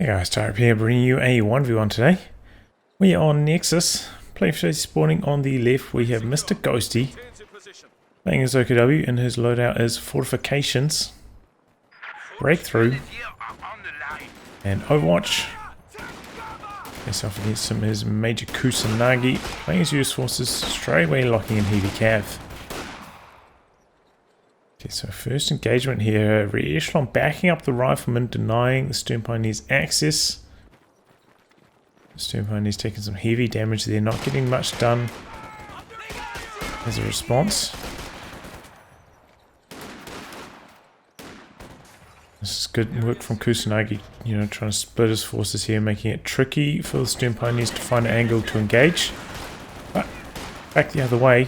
Hey guys, Type here, bringing you a 1v1 today. We are on Nexus. Playfish spawning on the left. We have MrGhosty playing his OKW, and his loadout is Fortifications, Breakthrough, and Overwatch. Face off against him is Major Kusanagi, playing his US forces, straight away locking in heavy cav. Okay, so first engagement here, Re-Echelon backing up the rifleman, denying the Stern Pioneers access. The Stern Pioneers taking some heavy damage there, not getting much done as a response. This is good work from Kusanagi, you know, trying to split his forces here, making it tricky for the Stern Pioneers to find an angle to engage. But back the other way.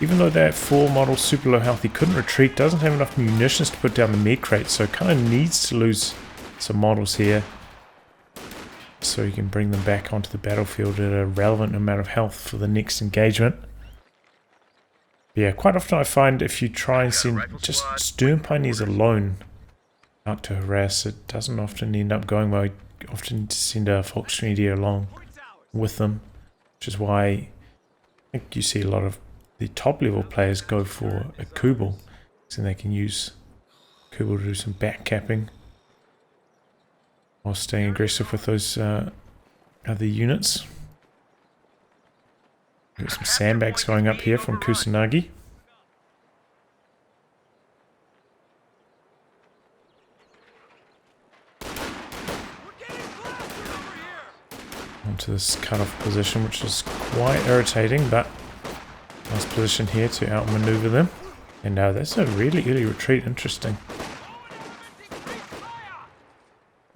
Even though that 4 model super low health, he couldn't retreat, doesn't have enough munitions to put down the med crate, so kind of needs to lose some models here so he can bring them back onto the battlefield at a relevant amount of health for the next engagement. Yeah, quite often I find if you try and send just Stern Pioneers alone out to harass, it doesn't often end up going well. You often send a Volksgrenadier along with them, which is why I think you see a lot of the top level players go for a Kubel, so they can use Kubel to do some back capping while staying aggressive with those other units. Got some sandbags going up here from Kusanagi. Onto this cut-off position, which is quite irritating, but nice position here to outmaneuver them. And now that's a really early retreat. Interesting.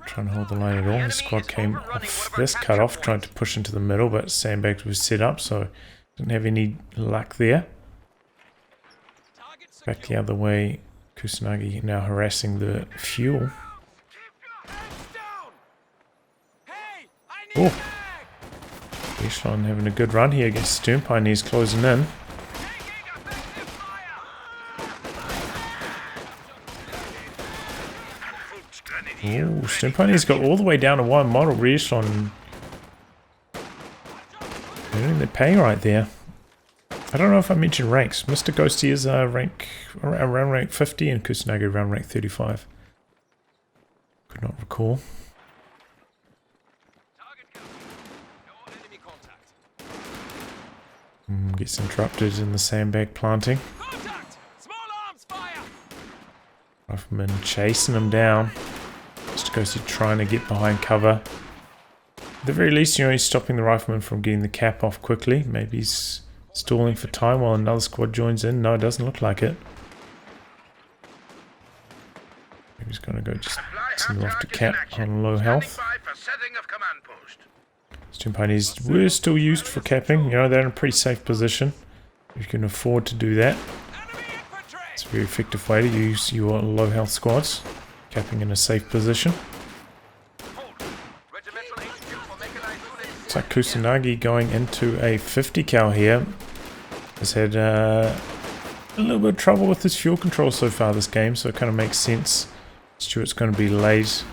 Trying to hold the line at all. The squad came off this cutoff, trying to push into the middle, but sandbags was set up, so didn't have any luck there. Back the other way. Kusanagi now harassing the fuel. Oh! Echelon having a good run here against Stern Pioneers closing in. Ooh, Stern Pioneers got all the way down to 1 model. Re-Echelon doing their pay right there. I don't know if I mentioned ranks. MrGhosty is around rank 50 and Kusanagi around rank 35. Could not recall. Gets interrupted in the sandbag planting. Rifleman chasing him down. MrGhosty trying to get behind cover. At the very least, you know, he's stopping the rifleman from getting the cap off quickly. Maybe he's stalling for time while another squad joins in. No, it doesn't look like it. Maybe he's going to go just send them off to cap on low health. Stern Pioneers were still used for capping. You know, they're in a pretty safe position. You can afford to do that. It's a very effective way to use your low health squads. Capping in a safe position. Looks like Kusanagi going into a 50 cal here. Has had a little bit of trouble with his fuel control so far this game, so it kind of makes sense. Stuart's going to be late.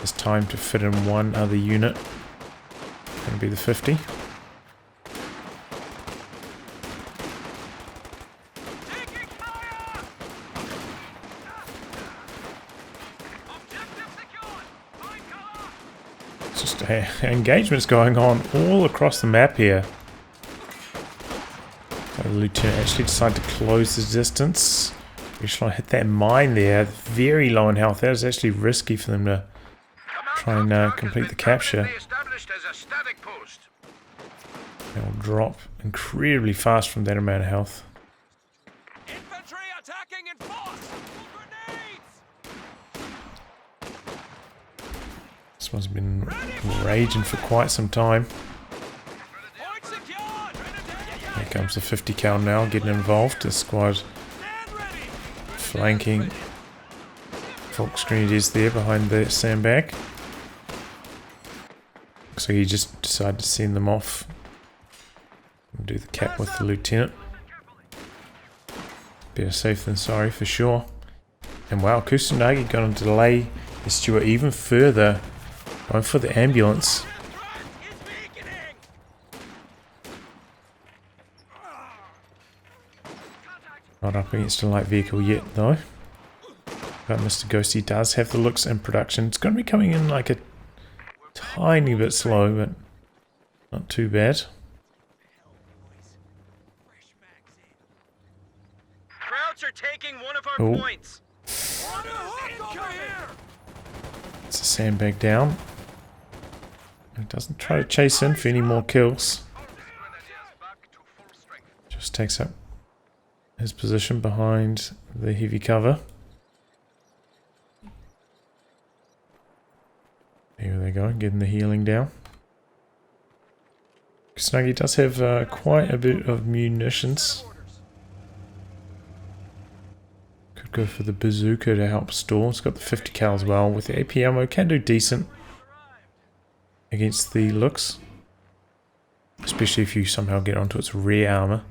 It's time to fit in one other unit. Going to be the 50. It's just engagements going on all across the map here. The lieutenant actually decided to close the distance. Echelon hit that mine there, very low in health. That is actually risky for them to try and complete the capture. They'll drop incredibly fast from that amount of health. Infantry attacking in force! This one's been raging for quite some time. Here comes the 50 cal now, getting involved. The squad flanking Volksgrenadiers there behind the sandbag. So he just decided to send them off. We'll do the cap with the lieutenant. Better safe than sorry for sure. And wow, Kusanagi going to delay the Stuart even further Going for the ambulance. Not up against a light vehicle yet though. But MrGhosty does have the looks in production. It's going to be coming in like a tiny bit slow, but not too bad. Krauts are taking one of our points. It's a sandbag down. He doesn't try to chase in for any more kills. Just takes up his position behind the heavy cover. Here they go, getting the healing down. Kusanagi does have quite a bit of munitions. Could go for the bazooka to help store. It's got the 50 cal as well. With the AP ammo, can do decent against the looks. Especially if you somehow get onto its rear armor.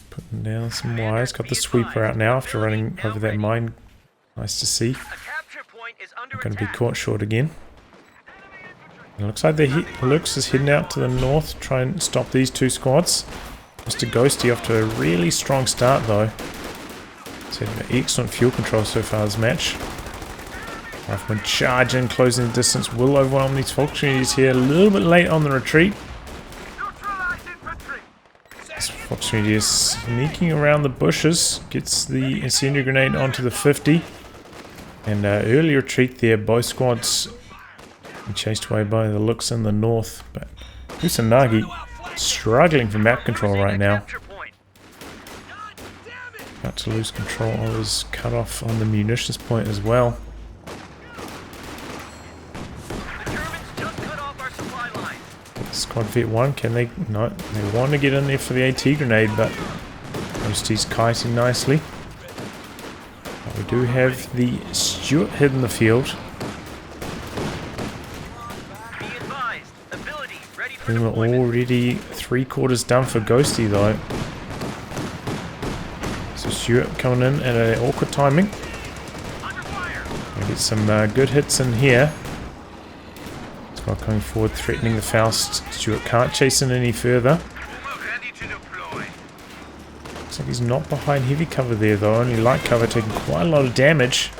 Putting down some wires. Got the sweeper out now after running over that mine. Nice to see. Going to be caught short again. It looks like the Lux is heading out to the north to try and stop these two squads. MrGhosty off to a really strong start though. He's had an excellent fuel control so far this match. Rifleman charging, closing the distance. Will overwhelm these Volkswagens here. A little bit late on the retreat. Volkswagen is sneaking around the bushes. Gets the incendiary grenade onto the 50. And early retreat there. Both squads chased away by the looks in the north. But Kusanagi struggling for map control right now. About to lose control of his cutoff on the munitions point as well. Squad Vet 1, can they? No, they want to get in there for the AT grenade, but Ghosty's kiting nicely. But we do have the Stuart hit in the field. Puma already 3/4 done for Ghosty though. So Stuart coming in at an awkward timing. We'll get some good hits in here. Squad coming forward, threatening the Faust. Stuart can't chase in any further. Looks like he's not behind heavy cover there though, only light cover, taking quite a lot of damage.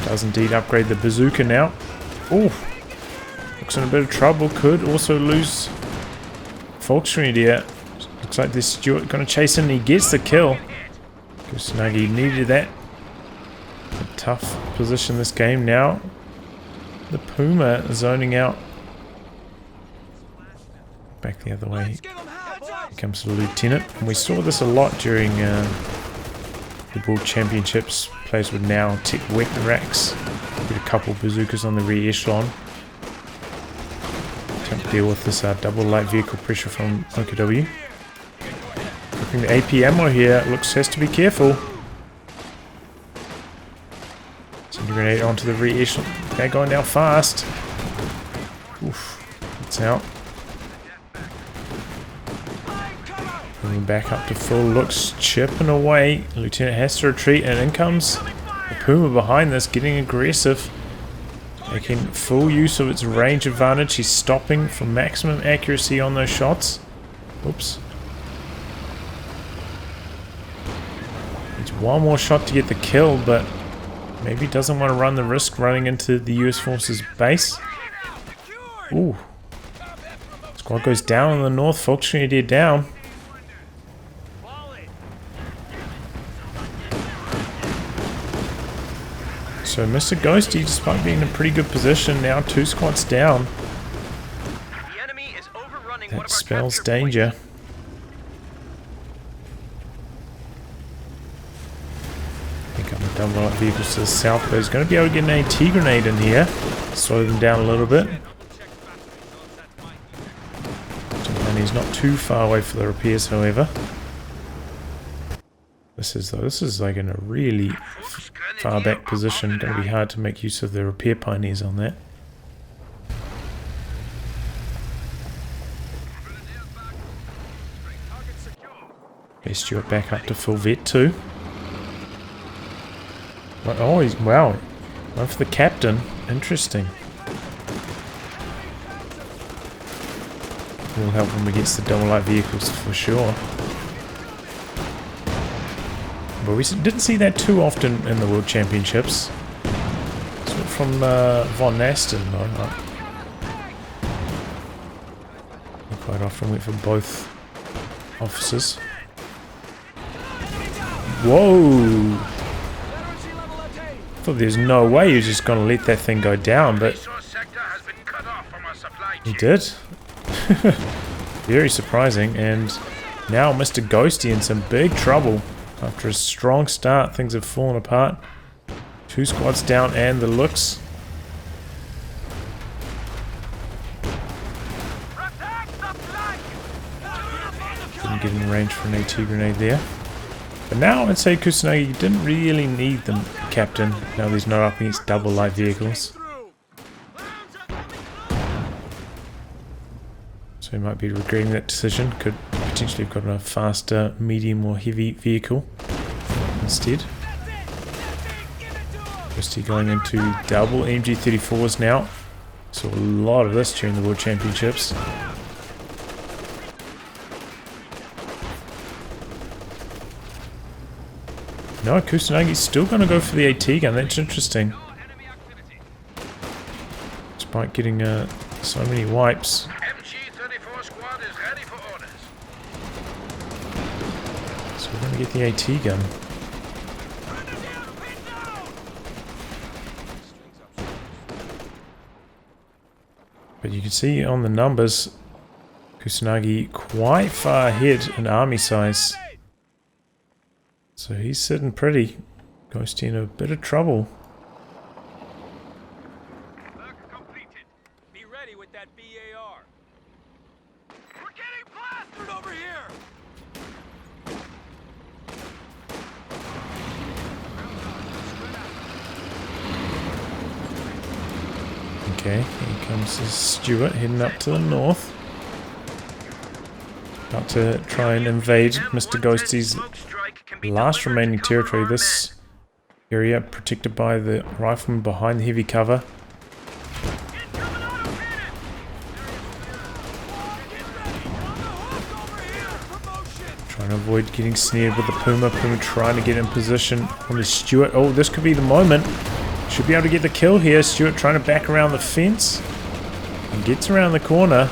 Does indeed upgrade the bazooka now. Oh, looks in a bit of trouble. Could also lose Volkswagen here. Looks like this Stuart going to chase in and he gets the kill. Kusanagi needed that. A tough position this game now. The Puma zoning out. Back the other way. Here comes the Lieutenant. And we saw this a lot during the World Championships. Players would now take weapon racks. Get a couple bazookas on the rear echelon. Don't deal with this double light vehicle pressure from OKW. Looking the AP ammo here. Looks has to be careful. Grenade onto the rear echelon. They're going down fast. Oof. It's out. Moving back up to full. Looks chipping away. Lieutenant has to retreat and in comes the Puma behind this, getting aggressive. Making full use of its range advantage. He's stopping for maximum accuracy on those shots. Oops. Needs one more shot to get the kill, but maybe doesn't want to run the risk running into the US Forces base. Ooh. Squad goes down in the north. Volkswagen down. So MrGhosty, despite being in a pretty good position, now 2 squads down. That spells danger. Double light vehicles to the south, but he's going to be able to get an AT grenade in here. Slow them down a little bit. And he's not too far away for the repairs, however. This is like in a really far back position. Going to be hard to make use of the repair pioneers on that. There's Stuart back up to full vet too. Oh, he's, wow. One for the captain. Interesting. Will help him against the double light vehicles for sure. But we didn't see that too often in the World Championships. It's from Von Nasten though. He quite often went for both officers. Whoa! I thought there's no way he was just going to let that thing go down, but he did. Very surprising, and now MrGhosty in some big trouble. After a strong start, things have fallen apart. 2 squads down and the looks. Didn't get in range for an AT grenade there. But now I'd say Kusanagi didn't really need the captain. Now he's not up against double light vehicles. So he might be regretting that decision. Could potentially have gotten a faster, medium or heavy vehicle instead. Ghosty going into double MG34s now. Saw a lot of this during the World Championships. No, Kusanagi's still going to go for the AT gun. That's interesting. Despite getting so many wipes. So we're going to get the AT gun. But you can see on the numbers, Kusanagi quite far ahead in army size. So he's sitting pretty. Ghosty in a bit of trouble. Be ready with that BAR. We're getting plastered over here. Okay, here comes Stuart heading up to the north. About to try and invade MrGhosty's last remaining territory. This area protected by the rifleman behind the heavy cover. Trying to avoid getting snared with the Puma. Puma trying to get in position on the Stuart. Oh, this could be the moment. Should be able to get the kill here. Stuart trying to back around the fence. And gets around the corner.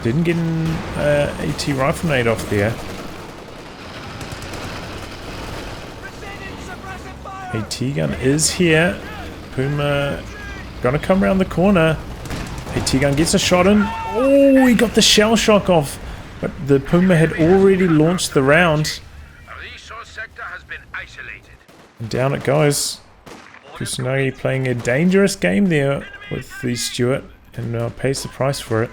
Didn't get an AT rifle nade off there. AT gun is here. Puma gonna come around the corner. AT gun gets a shot in. Oh, he got the shell shock off. But the Puma had already launched the round. And down it goes. Kusanagi playing a dangerous game there with the Stuart and pays the price for it.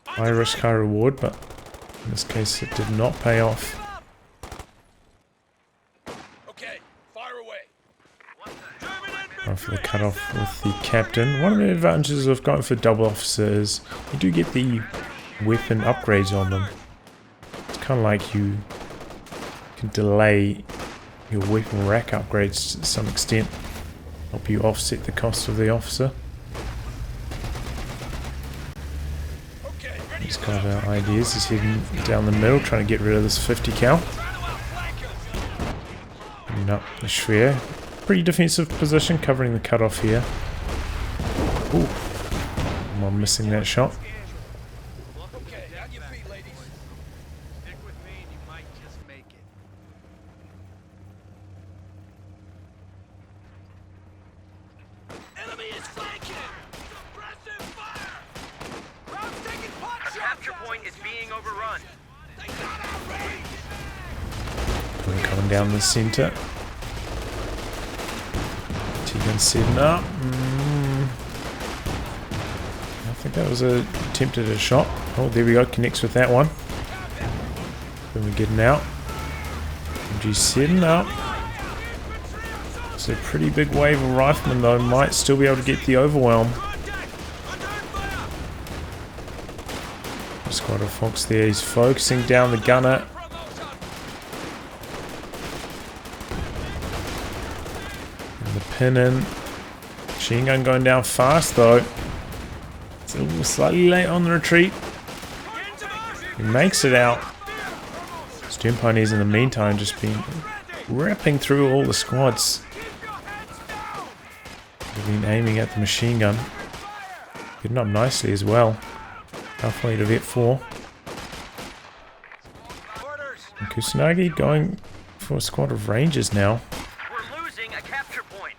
High risk, high reward, but in this case it did not pay off. Okay, fire away. Going for the cutoff with the captain. One of the advantages of going for double officer is you do get the weapon upgrades on them. It's kind of like you can delay your weapon rack upgrades to some extent. Help you offset the cost of the officer. He's got our ideas. He's heading down the middle, trying to get rid of this 50 cal. Bringing up the Schwer. Pretty defensive position, covering the cutoff here. Ooh. I'm missing that shot. Coming down the center. T-gun setting up. I think that was a attempted a shot. Oh, there we go. Connects with that one. Then we're getting out. MG setting up. It's a pretty big wave of riflemen though. Might still be able to get the overwhelm. squad of Fox there. He's focusing down the gunner. And the pin in. Machine gun going down fast though. It's a little slightly late on the retreat. He makes it out. Stern Pioneers in the meantime just been ripping through all the squads. They've been aiming at the machine gun. Getting up nicely as well. Halfway to Vet 4. And Kusanagi going for a squad of Rangers now. We're losing a capture point.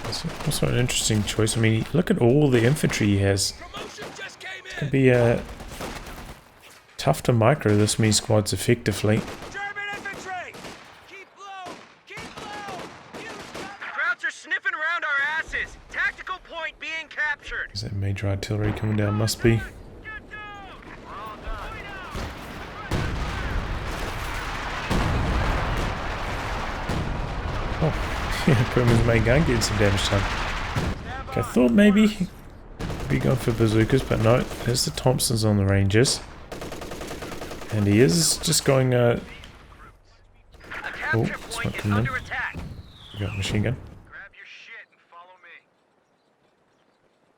That's also an interesting choice. I mean, look at all the infantry he has. It's going to be tough to micro this many squads effectively. German infantry! Keep low! Keep low! Krauts are sniffing around our asses. Tactical point being captured. Is that major artillery coming down? Must be. Oh, yeah, Perman's main gun getting some damage done. Okay, I thought maybe he'd be going for bazookas, but no, there's the Thompsons on the Rangers. And he is just going, oh, smoke coming in. We got a machine gun.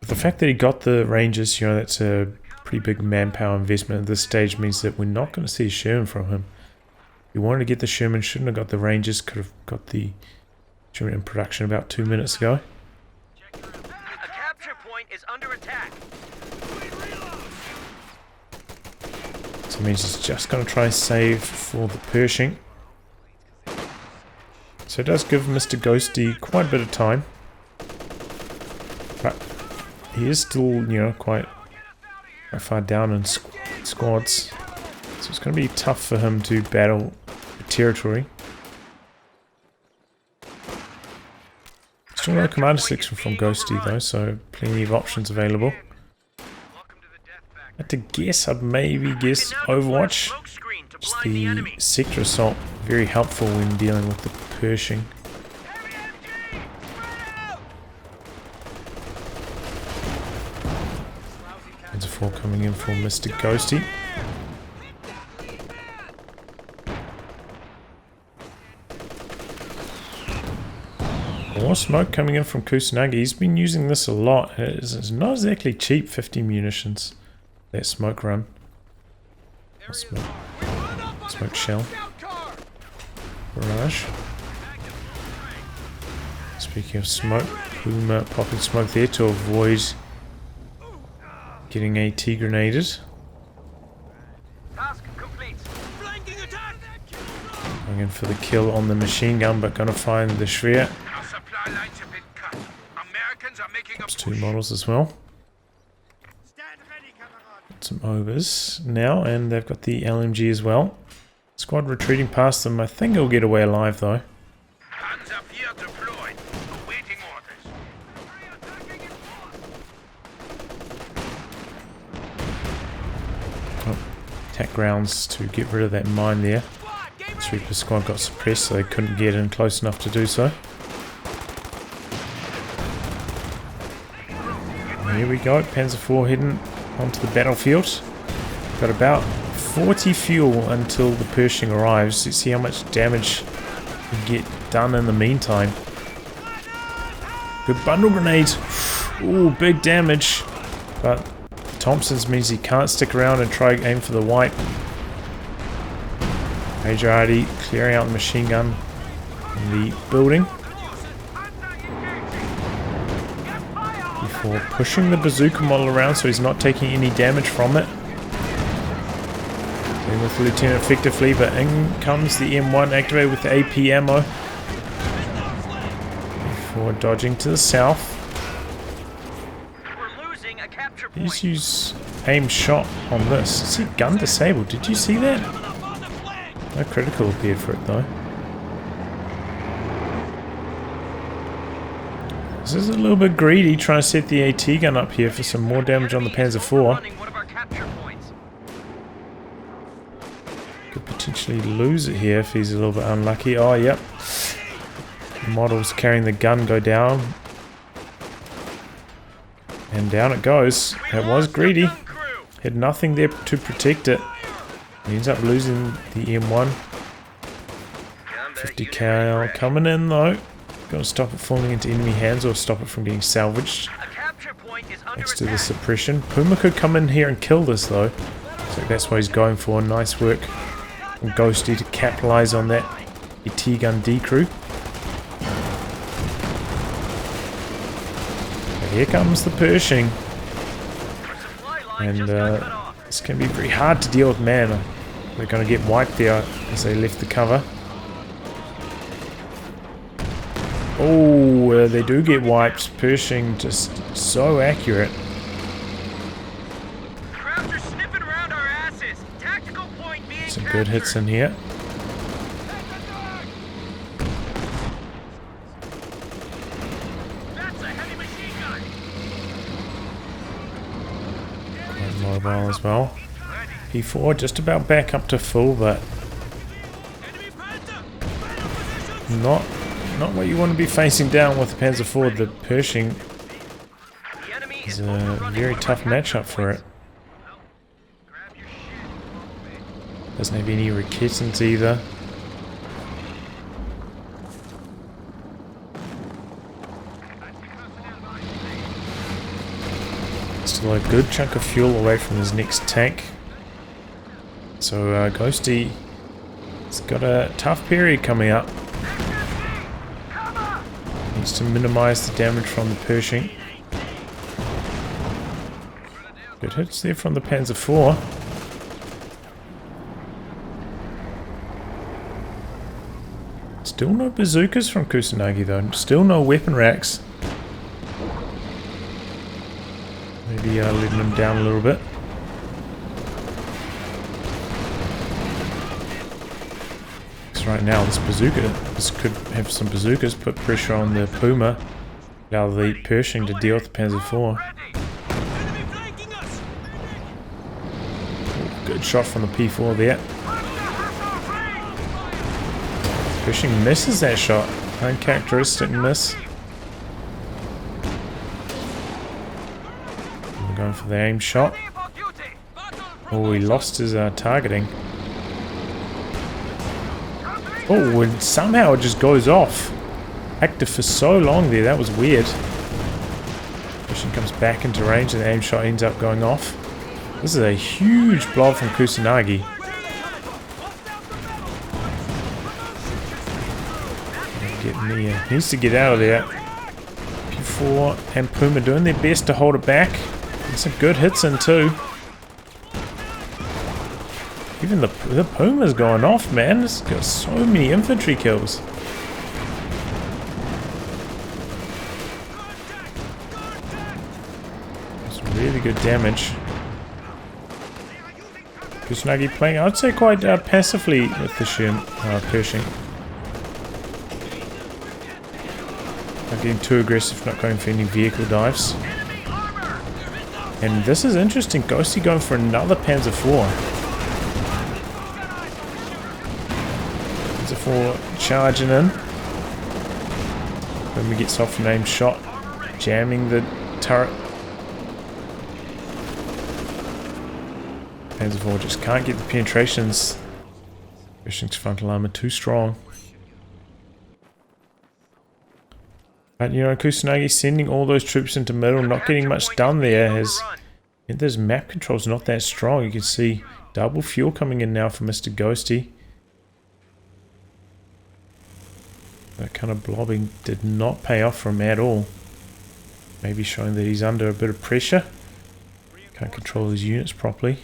But the fact that he got the Rangers, you know, that's a pretty big manpower investment at this stage, means that we're not going to see a Sherman from him. If he wanted to get the Sherman, shouldn't have got the Rangers, could have got the Sherman in production about 2 minutes ago. A capture point is under attack. So it means he's just going to try and save for the Pershing. So it does give Mr. Ghosty quite a bit of time. But he is still, you know, quite far down in squads. So it's going to be tough for him to battle the territory. Still no commander selection from Ghosty though, so plenty of options available. I had to guess, I'd maybe guess Overwatch. Just the sector assault, very helpful when dealing with the Pershing. There's a 4 coming in for Mr. Ghosty. More smoke coming in from Kusanagi. He's been using this a lot. It's not exactly cheap, 50 munitions. That smoke run. Smoke shell. Barrage. Speaking of smoke, Puma popping smoke there to avoid getting AT grenaded. Task complete. Flanking attack. Going in for the kill on the machine gun, but going to find the Schwer. Our supply lines have been cut. Americans are making a There's 2 models as well. Stand ready, Kamerad. Got some overs now, and they've got the LMG as well. Squad retreating past them. I think he'll get away alive though. Panzer IV deployed. Awaiting orders. Oh, attack grounds to get rid of that mine there. Sweeper squad got suppressed, so they couldn't get in close enough to do so. And here we go, Panzer IV heading onto the battlefield. Got about 40 fuel until the Pershing arrives. Let's see how much damage we get done in the meantime. Good bundle grenades. Ooh, big damage. But Thompson's means he can't stick around and try aim for the white. Major Arty clearing out the machine gun in the building. Before pushing the bazooka model around so he's not taking any damage from it. Dealing with the lieutenant effectively, but in comes the M1 activated with the AP ammo. Before dodging to the south. Please use aim shot on this. I see gun disabled. Did you see that? No critical appeared for it though. This is a little bit greedy trying to set the AT gun up here for some more damage on the Panzer IV. Could potentially lose it here if he's a little bit unlucky. Oh, yep. The models carrying the gun go down. And down it goes. That was greedy. Had nothing there to protect it. He ends up losing the M1. 50 cal coming in though. Gotta stop it falling into enemy hands or stop it from getting salvaged. Thanks to the suppression. Puma could come in here and kill this though. So that's what he's going for. Nice work from Ghosty to capitalize on that ET gun decrew. But here comes the Pershing. And this can be very hard to deal with, man. They're going to get wiped there as they left the cover. Oh, they do get wiped. Pershing just so accurate. Some good hits in here. Quite mobile as well. P4 just about back up to full, but not what you want to be facing down with the Panzer IV. The Pershing is a very tough matchup for it. Doesn't have any reconnaissance either. Still a good chunk of fuel away from his next tank. So Ghosty has got a tough period coming up. Needs to minimize the damage from the Pershing. Good hits there from the Panzer IV. Still no bazookas from Kusanagi though. Still no weapon racks. Maybe letting them down a little bit. Because right now this could have some bazookas, put pressure on the Puma, allow the Pershing to deal with the Panzer IV. Good shot from the P4 there. Pershing misses that shot. Uncharacteristic miss. I'm going for the aim shot. Oh, he lost his targeting. Oh, and somehow it just goes off. Active for so long there, that was weird. Pershing comes back into range and the aim shot ends up going off. This is a huge blob from Kusanagi. Needs to get out of there. P4 and Puma doing their best to hold it back. And some good hits in too. Even the Puma's going off, man. It's got so many infantry kills. It's really good damage. Kusanagi playing, I'd say, quite passively with the Pershing. Not getting too aggressive, not going for any vehicle dives. And this is interesting. Ghosty going for another Panzer IV. Panzer IV charging in. When we get off an aim shot, jamming the turret. Panzer IV just can't get the penetrations. Pershing's frontal armor too strong. But you know, Kusanagi sending all those troops into middle, not getting much done there. Those map controls not that strong. You can see double fuel coming in now for Mr. Ghosty. That kind of blobbing did not pay off for him at all. Maybe showing that he's under a bit of pressure. Can't control his units properly.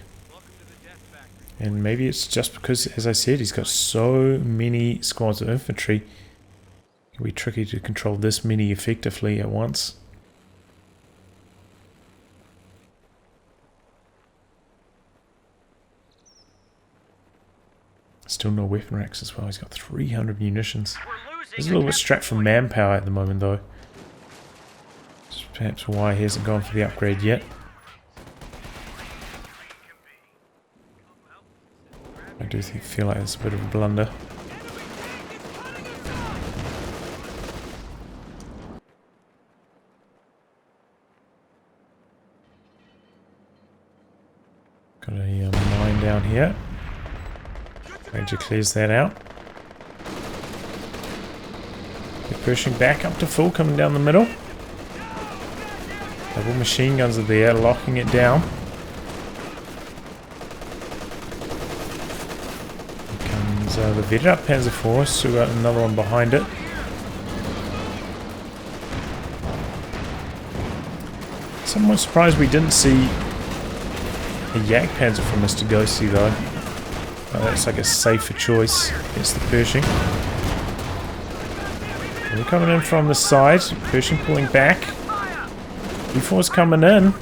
And maybe it's just because, as I said, he's got so many squads of infantry. It can be tricky to control this many effectively at once. Still no weapon racks as well. He's got 300 munitions. He's a little bit strapped for manpower at the moment though. That's perhaps why he hasn't gone for the upgrade yet. I do feel like it's a bit of a blunder. Got a mine down here. Ranger clears that out. They're pushing back up to full, coming down the middle. Double machine guns are there, locking it down. Here comes the vetted up Panzer Force, still got another one behind it. Somewhat surprised we didn't see a Yak Panzer from MrGhosty though. That's like a safer choice against the Pershing. We're coming in from the side, Pershing pulling back. E4's coming in.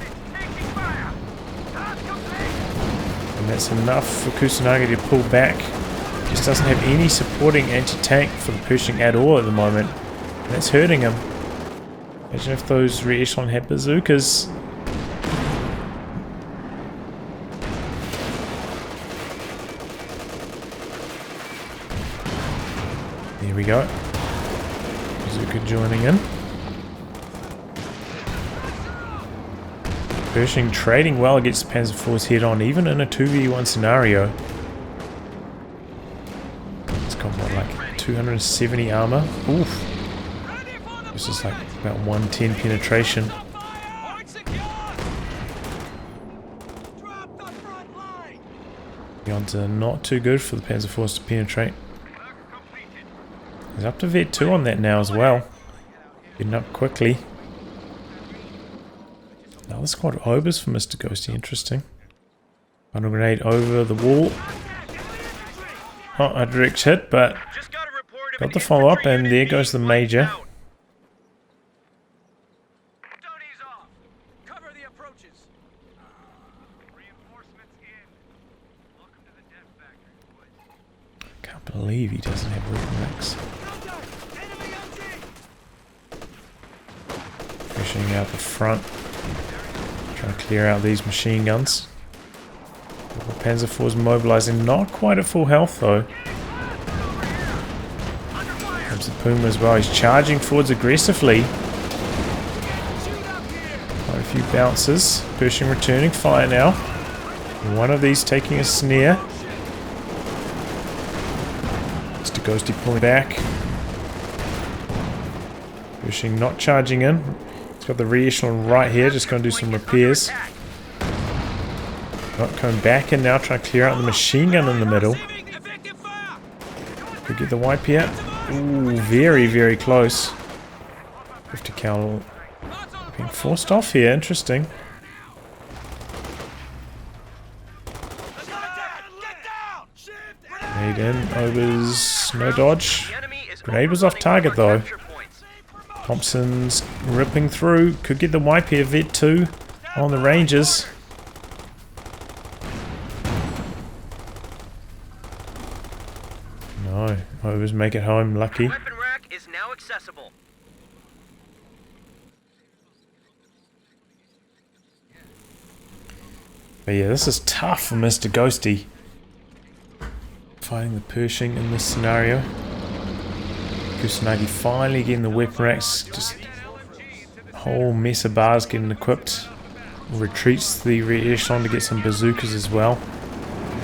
And that's enough for Kusanagi to pull back. Just doesn't have any supporting anti-tank for the Pershing at all at the moment. And that's hurting him. Imagine if those rear echelon had bazookas. There we go. Bazooka joining in. Pershing trading well against the Panzer Force head on, even in a 2v1 scenario. It's got what, like 270 armor? Oof. This is like about 110 penetration. The odds are not too good for the Panzer Force to penetrate. He's up to Vet 2 on that now as well. Getting up quickly. Another squad of obers for MrGhosty, interesting. Bundle grenade over the wall. Not a direct hit, but got the follow up, and there goes the Major. Can't believe he doesn't have weapon mix. Pushing out the front. Trying to clear out these machine guns. The Panzer IV mobilizing, not quite at full health though. Comes the Puma as well, he's charging forwards aggressively. Quite a few bounces. Pershing returning fire now. One of these taking a snare. MrGhosty pulling back. Pershing not charging in. He's got the rear echelon right here, just going to do some repairs. Not coming back in now, trying to clear out the machine gun in the middle. Could get the wipe here. Ooh, very, very close. 50 cal being forced off here, interesting. Grenade in, overs, no dodge. Grenade was off target though. Thompson's ripping through, could get the wipe here, Vet 2 on the Rangers. No, overs make it home, lucky. Weapon rack is now accessible. But yeah, this is tough for MrGhosty. Fighting the Pershing in this scenario. Kusanagi finally getting the weapon racks, just a whole mess of bars getting equipped. Retreats the rear echelon to get some bazookas as well.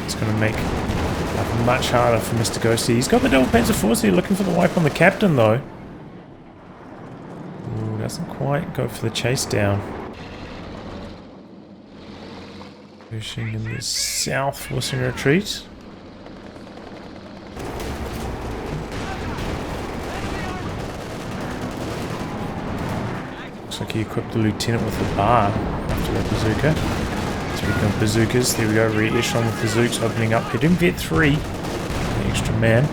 It's going to make life much harder for MrGhosty. He's got the double Panzer Force here, looking for the wipe on the captain though. Ooh, doesn't quite go for the chase down. Pushing in the south, forcing retreat. Looks like he equipped the lieutenant with the bar after that bazooka. 3 gun bazookas. There we go, rear echelon with the zooks opening up. Hitting Vet 3. The extra man.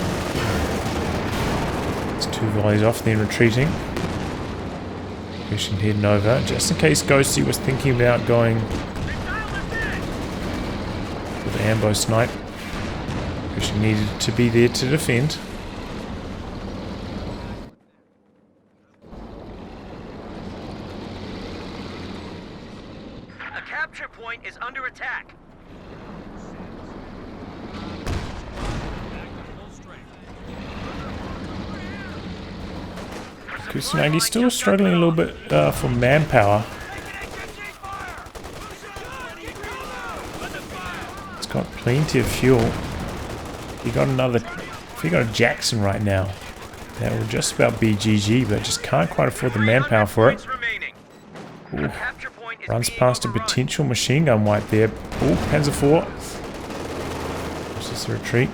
It's 2 volleys off, then retreating. Pushing heading over. Just in case Ghosty was thinking about going with the ambo snipe. Pushing needed to be there to defend. Capture point is under attack. Kusanagi's still struggling a little bit for manpower. got plenty of fuel. He got another. If he got a Jackson right now, that would just about be GG, but just can't quite afford the manpower for it. Ooh. Runs past a potential machine gun wipe there. Oh, Panzer IV. This is a retreat.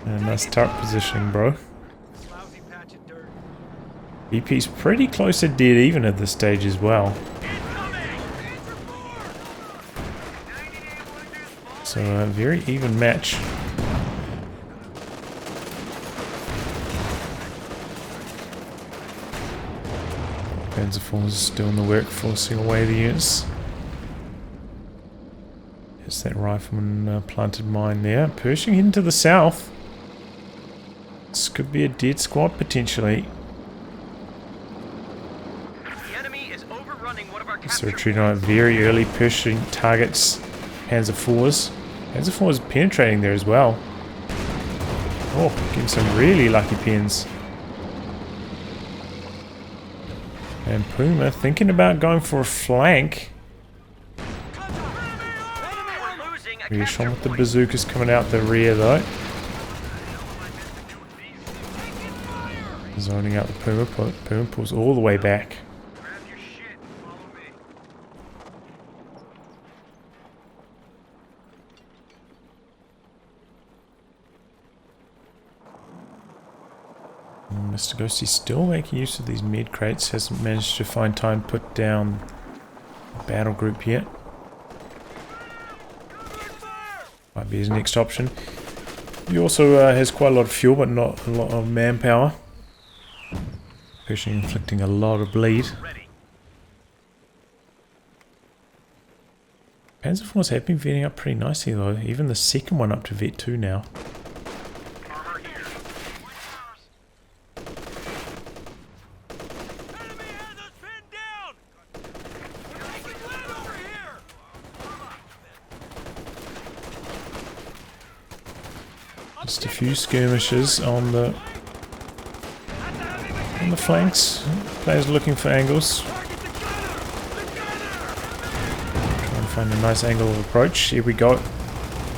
Nice turret positioning, bro. BP's pretty close to dead even at this stage as well. So a very even match. Panzer IV is still in the work, forcing away the units. There's that rifleman planted mine there. Pershing into the south. This could be a dead squad potentially. The enemy is overrunning one of our So retreating on it very early. Pershing targets Panzer IVs. Panzer IV is penetrating there as well. Oh, getting some really lucky pins. And Puma thinking about going for a flank. Reassured with the bazookas coming out the rear though. Zoning out the Puma. Puma pulls all the way back. MrGhosty still making use of these med crates. Hasn't managed to find time to put down a battle group yet. Might be his next option. He also has quite a lot of fuel, but not a lot of manpower. Pershing inflicting a lot of bleed. Panzer IVs have been vetting up pretty nicely though. Even the second one up to vet 2 now. Just a few skirmishes on the flanks. Players looking for angles. Try and find a nice angle of approach. Here we go.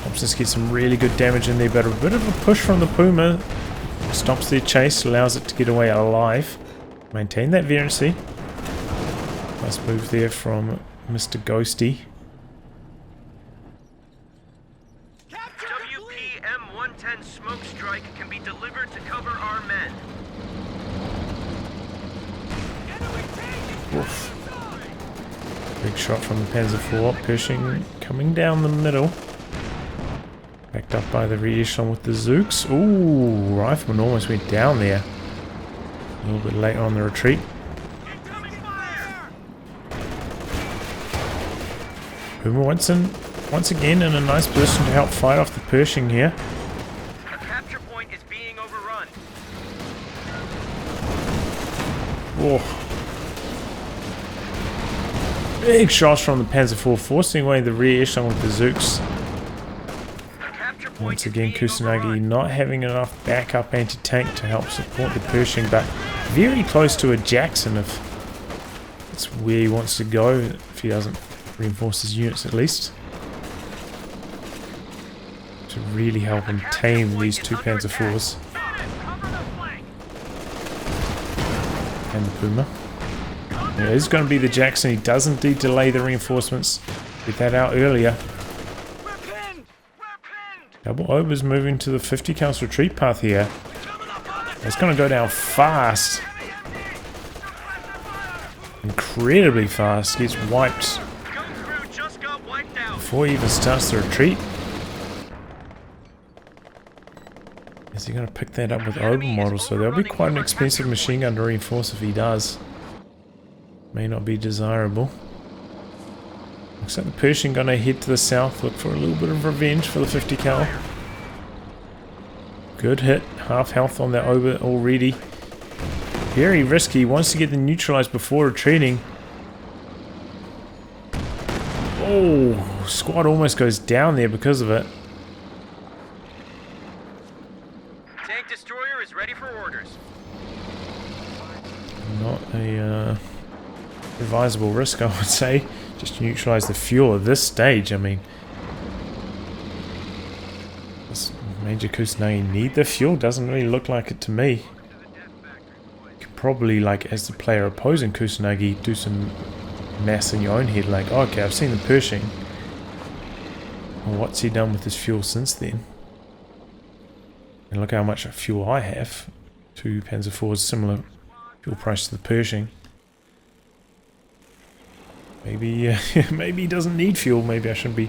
Helps us get some really good damage in there, but a bit of a push from the Puma stops their chase, allows it to get away alive. Maintain that vehemency. Nice move there from MrGhosty. WP-M110 smoke strike can be delivered to cover our men. Oof. Big shot from the Panzer IV. Pershing coming down the middle. Backed up by the rear echelon with the Zooks. Ooh, Rifleman almost went down there. A little bit late on the retreat. Puma once again in a nice position to help fight off the Pershing here. A capture point is being overrun. Oh. Big shots from the Panzer IV, forcing away the rear echelon with the Zooks. Once again, Kusanagi not having enough backup anti-tank to help support the Pershing, but very close to a Jackson if that's where he wants to go, if he doesn't reinforce his units at least. To really help him tame these two Panzer IVs. And the Puma. Yeah, this is going to be the Jackson. He does indeed delay the reinforcements. Get that out earlier. Double Ober's moving to the 50 counts retreat path here. It's going to go down fast. Incredibly fast. Gets wiped before he even starts the retreat. Is he going to pick that up with Ober model? So that'll be quite an expensive machine gun to reinforce if he does. May not be desirable. Looks like the Pershing going to head to the south, look for a little bit of revenge for the 50 cal. Good hit, half health on that Ober already. Very risky, wants to get them neutralized before retreating. Oh, squad almost goes down there because of it. Tank destroyer is ready for orders. not a advisable risk, I would say. Just neutralize the fuel at this stage. I mean, does Major Kusanagi need the fuel? Doesn't really look like it to me. You could probably, like, as the player opposing Kusanagi, do some maths in your own head, like, oh, okay, I've seen the Pershing. Well, what's he done with his fuel since then? And look how much fuel I have. 2 Panzer IVs, similar fuel price to the Pershing. Maybe, maybe he doesn't need fuel. Maybe I shouldn't be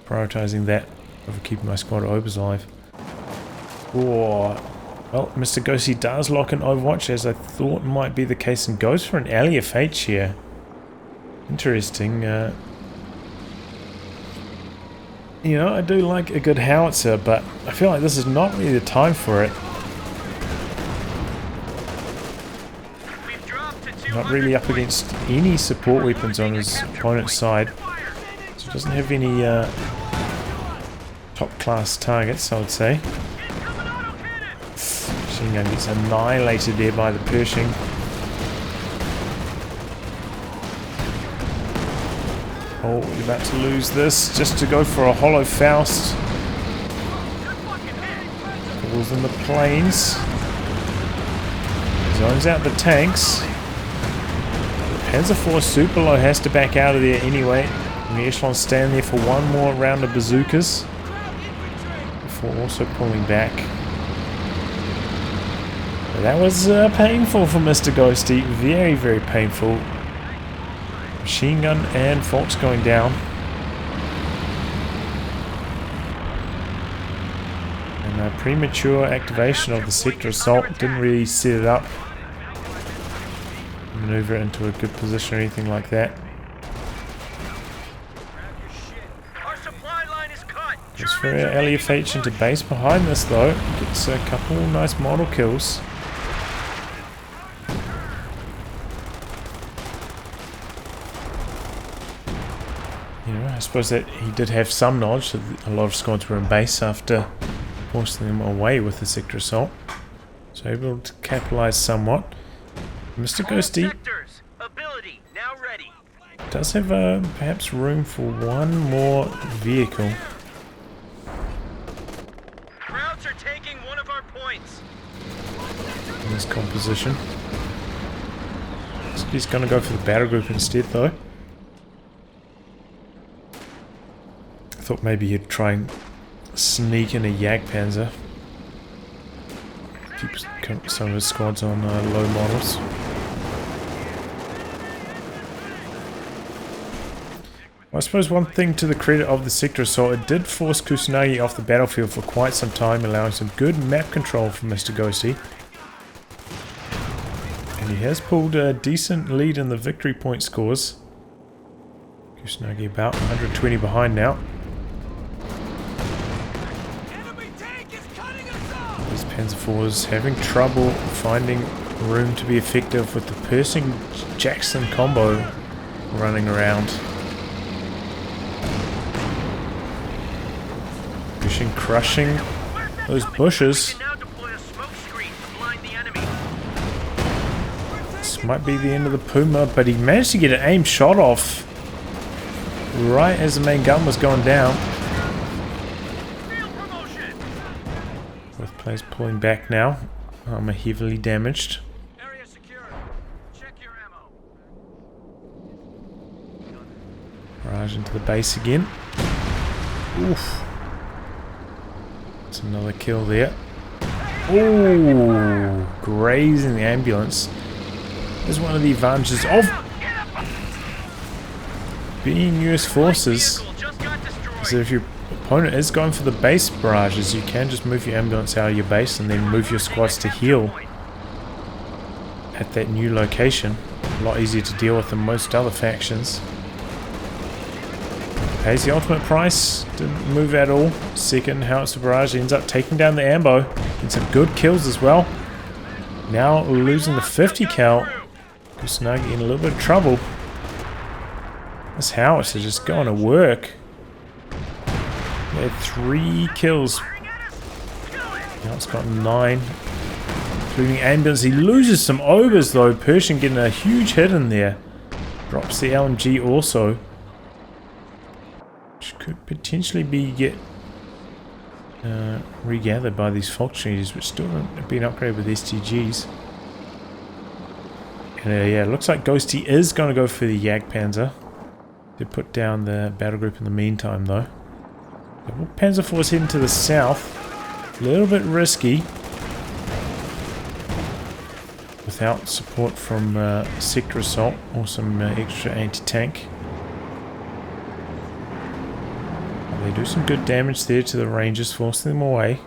prioritizing that over keeping my squad obers alive. Oh, well, MrGhosty does lock in Overwatch, as I thought might be the case, and goes for an LFH here. Interesting. You know, I do like a good howitzer, but I feel like this is not really the time for it. Not really up against any support weapons on his opponent's side. So he doesn't have any top class targets, I would say. Machine gun gets annihilated there by the Pershing. Oh, you're about to lose this just to go for a hollow Faust. Falls in the planes. Zones out the tanks. Panzer IV super low has to back out of there anyway. And the Echelons stand there for one more round of bazookas before also pulling back. But that was painful for MrGhosty. Very, very painful. Machine gun and Fox going down. And a premature activation of the sector assault didn't really set it up. Maneuver into a good position or anything like that. Goes for LFH into base behind this though. Gets a couple nice model kills. You know, I suppose that he did have some knowledge that a lot of squads were in base after forcing them away with the sector assault. So able to capitalize somewhat. MrGhosty does have perhaps room for one more vehicle. Krauts are taking one of our points. In this composition. So he's going to go for the battle group instead though. I thought maybe he'd try and sneak in a Jagdpanzer. Keep some of his squads on low models. I suppose one thing to the credit of the sector assault, it did force Kusanagi off the battlefield for quite some time, allowing some good map control from MrGhosty. And he has pulled a decent lead in the victory point scores. Kusanagi about 120 behind now. These Panzer IVs having trouble finding room to be effective with the Pershing Jackson combo running around. Pershing crushing those bushes. This might be the end of the Puma, but he managed to get an aim shot off right as the main gun was going down. Both players pulling back now. Armor heavily damaged. Area secure. Check your ammo. Barrage into the base again. Oof. That's another kill there. Ooh, grazing the ambulance. Is one of the advantages of being US forces. So if your opponent is going for the base barrages, you can just move your ambulance out of your base and then move your squads to heal at that new location. A lot easier to deal with than most other factions. Pays the ultimate price, didn't move at all. Second howitzer barrage ends up taking down the ambo. And some good kills as well. Now losing the 50 cal. Kusanagi in a little bit of trouble. This howitzer just going to work. They had 3 kills. Now it's got 9. including ambulance. He loses some ogres though. Pershing getting a huge hit in there. Drops the LMG also. Which could potentially be regathered by these Fox Treaties, which still haven't been upgraded with STGs. And yeah, it looks like Ghosty is going to go for the Jagdpanzer. To put down the battle group in the meantime though. Panzer Force heading to the south. A little bit risky. Without support from Sector Assault or some extra anti-tank. They do some good damage there to the Rangers, forcing them away.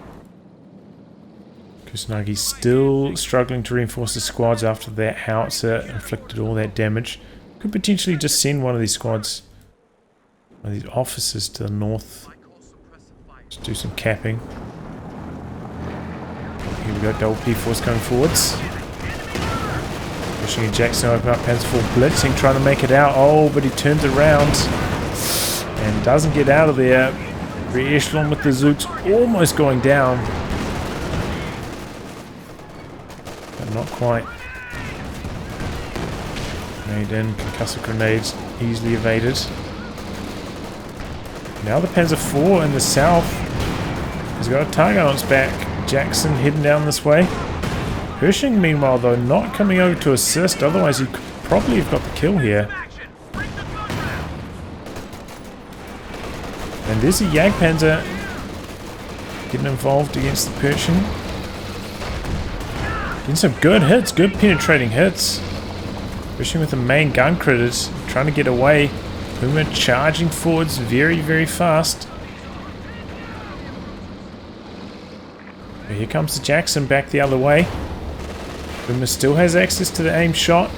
Kusanagi still struggling to reinforce the squads after that howitzer inflicted all that damage. Could potentially just send one of these squads, one of these officers to the north. Just do some capping. Here we go, double P-Force going forwards. Pushing in Jackson, open up Panzer IV, blitzing, trying to make it out. Oh, but he turns around and doesn't get out of there. Re-echelon with the Zooks almost going down. But not quite. Made in, concussive grenades easily evaded. Now the Panzer IV in the south has got a target on its back. Jackson heading down this way. Pershing meanwhile though not coming over to assist, otherwise he could probably have got the kill here. And there's a Jagdpanzer getting involved against the Pershing. Getting some good hits, good penetrating hits. Pershing with the main gun critters, trying to get away. Puma charging forwards very, very fast. But here comes the Jackson back the other way. Puma still has access to the aim shot.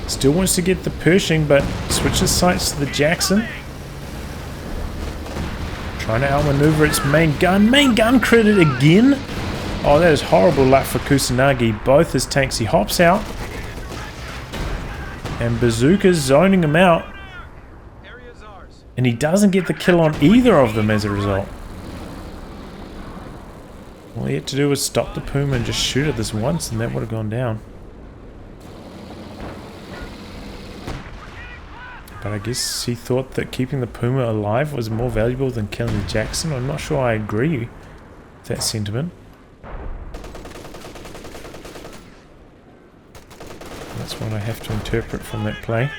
Still wants to get the Pershing, but switches sights to the Jackson. Trying to outmaneuver its main gun. Main gun critted again. Oh, that is horrible luck for Kusanagi. Both his tanks, he hops out. And Bazooka's zoning him out. And he doesn't get the kill on either of them as a result. All he had to do was stop the Puma and just shoot at this once, and that would have gone down. But I guess he thought that keeping the Puma alive was more valuable than killing the Jackson. I'm not sure I agree with that sentiment. That's what I have to interpret from that play.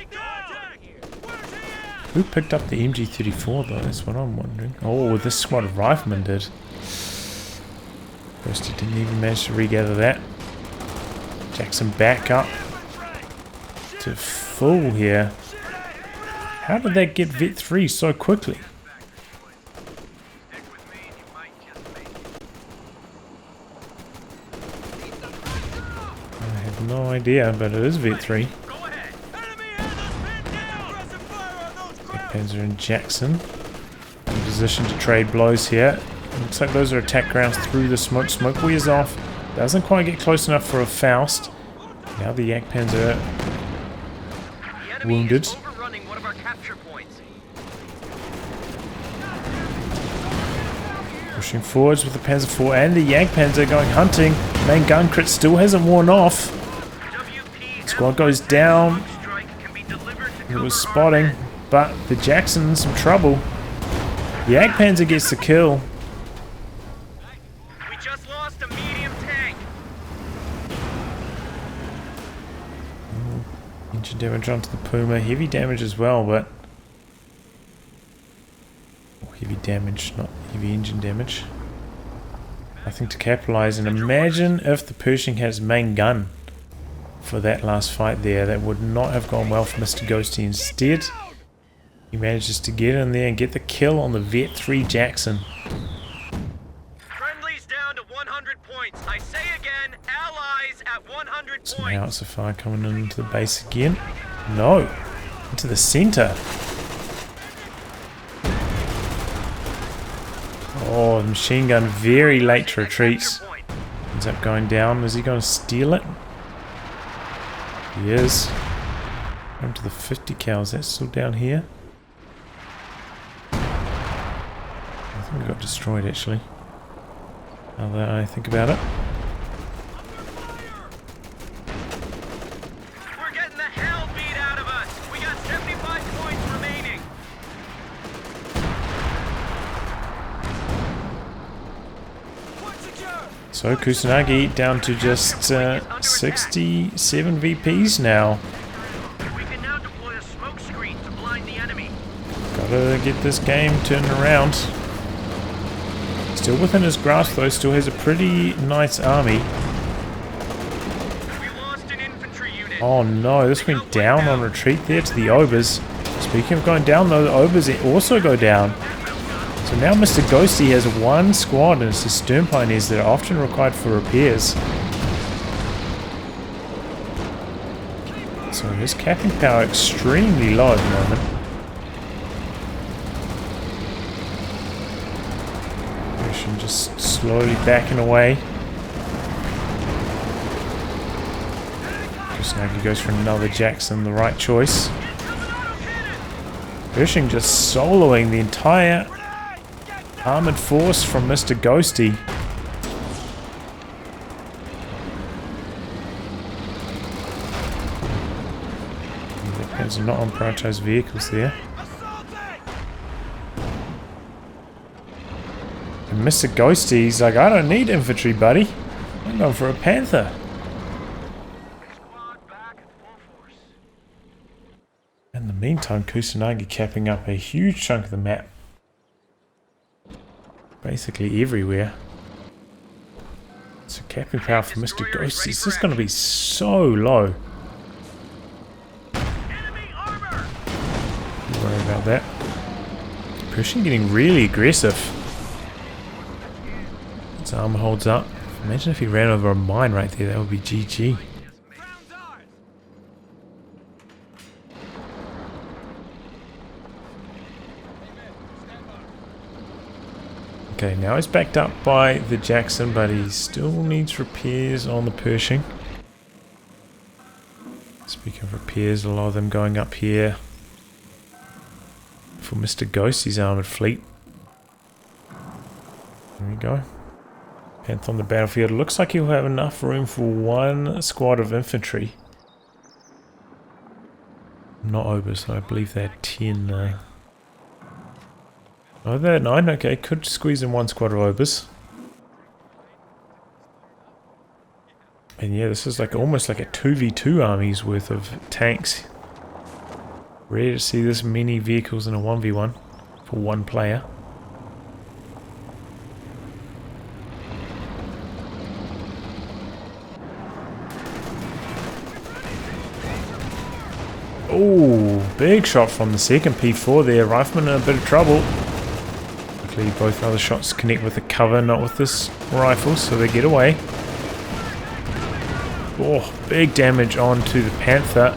Who picked up the MG34 though? That's what I'm wondering. Oh, this squad of riflemen did. First he didn't even manage to regather that. Jackson back up to full here. How did that get Vet 3 so quickly? I have no idea, but it is Vet 3. Panzer and Jackson in position to trade blows here. Looks like those are attack grounds through the smoke. Smoke wears off. Doesn't quite get close enough for a Faust. Now the Jagdpanzer wounded. Pushing forwards with the Panzer IV and the Jagdpanzer going hunting. Main gun crit still hasn't worn off. Squad goes down. It was spotting. But the Jackson in some trouble. The Jagdpanzer gets the kill. We just lost a medium tank. Engine damage onto the Puma. Heavy damage as well, but... oh, heavy damage, not heavy engine damage. Nothing to capitalize. And imagine if the Pershing had his main gun for that last fight there. That would not have gone well for MrGhosty. Instead, he manages to get in there and get the kill on the Vet 3 Jackson. Friendly's down to 100 points. I say again, allies at 100 points. Some howitzer fire coming into the base again. No, into the center. Oh, the machine gun very late to retreat. Ends up going down. Is he going to steal it? He is. Come to the 50 cal. Is that still down here? I think we got destroyed actually. Now that I think about it. So Kusanagi down to just 67 VPs now. We can now deploy a smoke screen to blind the enemy. Gotta get this game turned around. Still within his grasp though, still has a pretty nice army. We lost an infantry unit. Oh no, this went down on retreat there to the Obers. Speaking of going down though, the Obers also go down. So now MrGhosty has one squad and it's the Stern Pioneers that are often required for repairs. So his capping power extremely low at the moment. Russian just slowly backing away. Kusanagi goes for another Jackson, the right choice. Pershing just soloing the entire armored force from MrGhosty. The Pens are not on prioritized vehicles there. And MrGhosty's like, I don't need infantry, buddy. I'm going for a Panther. In the meantime, Kusanagi capping up a huge chunk of the map. Basically everywhere. So capping power for MrGhosty is just going to be so low. Don't worry about that. Pershing getting really aggressive. His armor holds up. Imagine if he ran over a mine right there, that would be GG. Okay, now he's backed up by the Jackson, but he still needs repairs on the Pershing. Speaking of repairs, a lot of them going up here for MrGhosty's armoured fleet. There we go. Panther on the battlefield. It looks like he'll have enough room for one squad of infantry. Not Obers, so I believe they're 10. Oh, they're 9. Okay, could squeeze in one squad of Obers. And yeah, this is like almost like a 2v2 army's worth of tanks. Rare to see this many vehicles in a 1v1 for one player. Oh, big shot from the second P4 there. Rifleman in a bit of trouble. Luckily both other shots connect with the cover, not with this rifle, so they get away. Oh, big damage onto the Panther.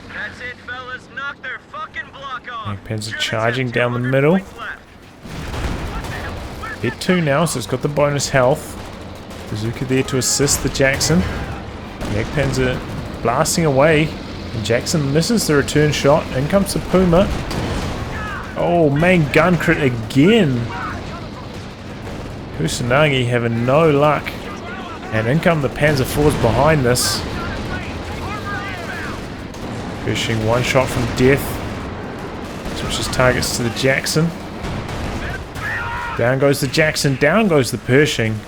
That's it, fellas. Knock their fucking block off. Panther charging down the middle. Hit 2 now, so it's got the bonus health. Bazooka there to assist the Jackson. Panzer blasting away. And Jackson misses the return shot. In comes the Puma. Oh, main gun crit again. Kusanagi having no luck. And in come the Panzer IVs behind this. Pushing one shot from death. Switches targets to the Jackson. Down goes the Jackson, down goes the Pershing.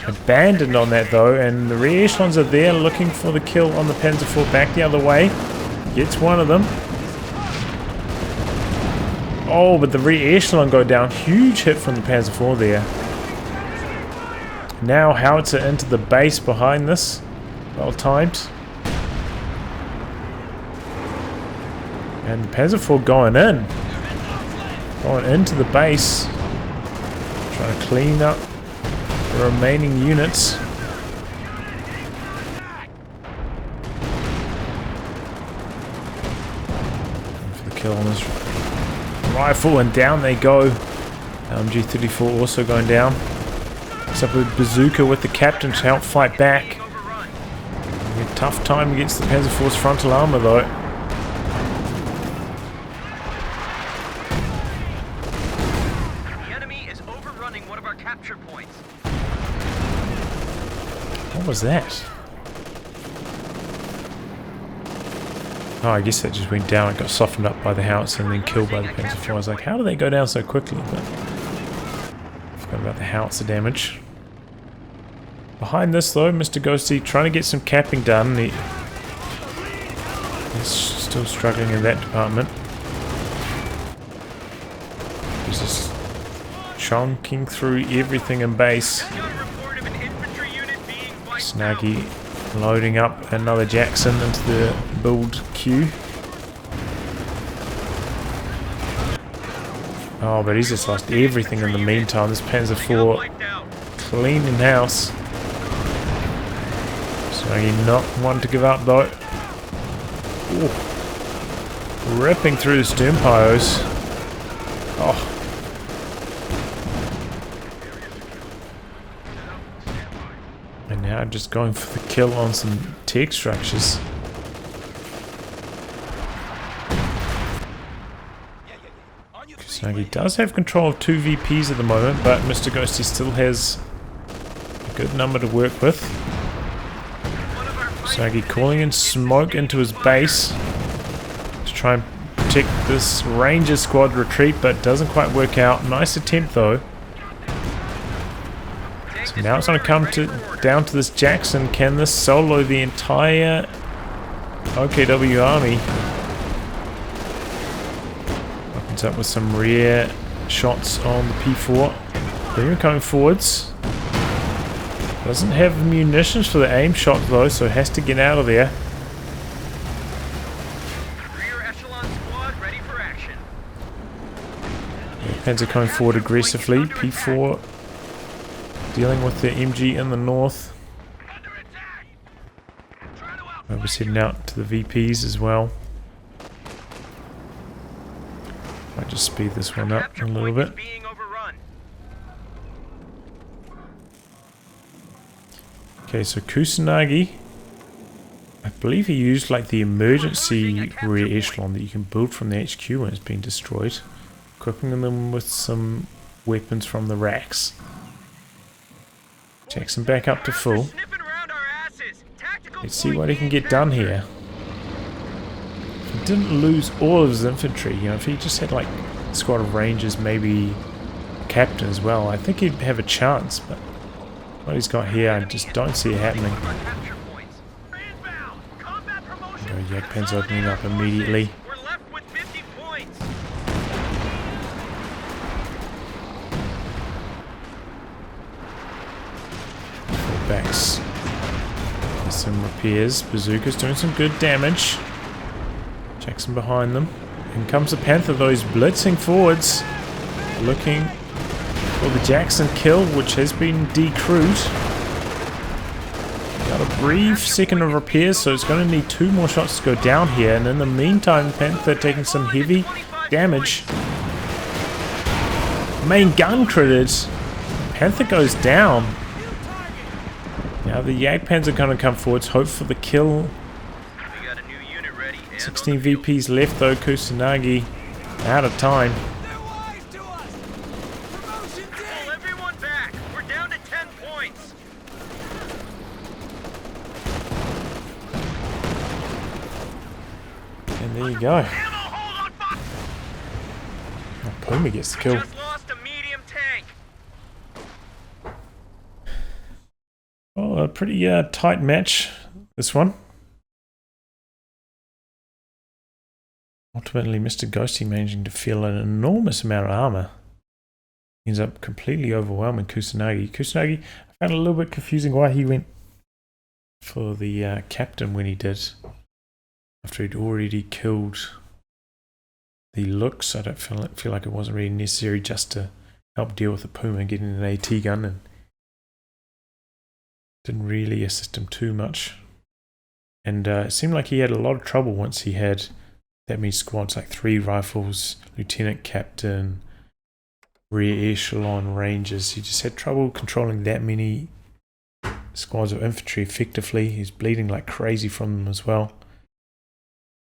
Abandoned on that though, and the rear echelons are there looking for the kill on the Panzer IV. Back the other way. Gets one of them. Oh, but the rear echelon go down. Huge hit from the Panzer IV there. Now howitzer into the base behind this. Well timed. And the Panzer IV going in. Going into the base. Trying to clean up the remaining units. For the kill on this rifle, and down they go. LMG-34 also going down. It's up with Bazooka with the captain to help fight back. A tough time against the Panzer IV's frontal armor though. The enemy is overrunning one of our capture points. What was that? Oh, I guess that just went down and got softened up by the howitzer and then killed by the Panzer IV. I was like, how do they go down so quickly? But I forgot about the howitzer damage. Behind this though, MrGhosty trying to get some capping done. He's still struggling in that department. He's just chonking through everything in base. Kusanagi loading up another Jackson into the build queue. Oh, but he's just lost everything in the meantime. This Panzer IV cleaning house. Kusanagi not one to give up though. Ooh. Ripping through the stern pyros. Oh. And now just going for the kill on some tech structures. Kusanagi does have control of 2 VPs at the moment, but MrGhosty still has a good number to work with. Kusanagi calling in smoke into his base to try and protect this Ranger squad retreat, but doesn't quite work out. Nice attempt though. So now it's going to come down to this Jackson. Can this solo the entire OKW army? Opens up with some rear shots on the P4. Boomer coming forwards. Doesn't have munitions for the aim shot though, so has to get out of there. Rear echelon squad ready for action. Panzer coming forward aggressively. P4 dealing with the MG in the north. We're heading out to the VPs as well. Might just speed this one up a little bit. Okay, so Kusanagi, I believe he used like the emergency rear echelon that you can build from the HQ when it's been destroyed, equipping them with some weapons from the racks. Jackson back up to full. Let's see what he can get done here. If he didn't lose all of his infantry, you know, if he just had like a squad of rangers, maybe a captain as well, I think he'd have a chance, but what he's got here, I just don't see it happening. Yakpan's opening up immediately. Backs. There's some repairs. Bazooka's doing some good damage. Jackson behind them. In comes the Panther though, he's blitzing forwards. Looking for the Jackson kill, which has been decrewed. Got a brief second of repairs, so it's going to need 2 more shots to go down here. And in the meantime, Panther taking some heavy damage. Main gun critted. Panther goes down. Now the Jagdpanzer are going to come forwards, hope for the kill. 16 VPs left though, Kusanagi out of time. Everyone back. We're down to 10 points. And there you go. Oh, Puma gets the kill. Oh, a pretty tight match, this one. Ultimately, MrGhosty managing to feel an enormous amount of armor. Ends up completely overwhelming Kusanagi. Kusanagi, I found it a little bit confusing why he went for the captain when he did. After he'd already killed the looks, I don't feel like it wasn't really necessary just to help deal with the Puma getting an AT gun, and didn't really assist him too much. And it seemed like he had a lot of trouble once he had that many squads, like 3 rifles, lieutenant captain, rear echelon, rangers. He just had trouble controlling that many squads of infantry effectively. He's bleeding like crazy from them as well.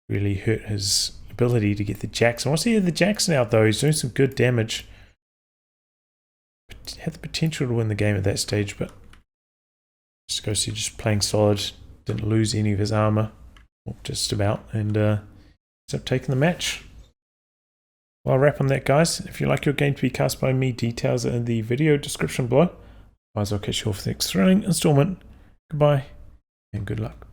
Really hurt his ability to get the Jackson. Once he had the Jackson out though, he's doing some good damage. Had the potential to win the game at that stage, but MrGhosty just playing solid, didn't lose any of his armor, or just about, and ends up taking the match. Well, I'll wrap on that, guys. If you'd like your game to be cast by me, details are in the video description below. Otherwise, I'll catch you all for the next thrilling installment. Goodbye and good luck.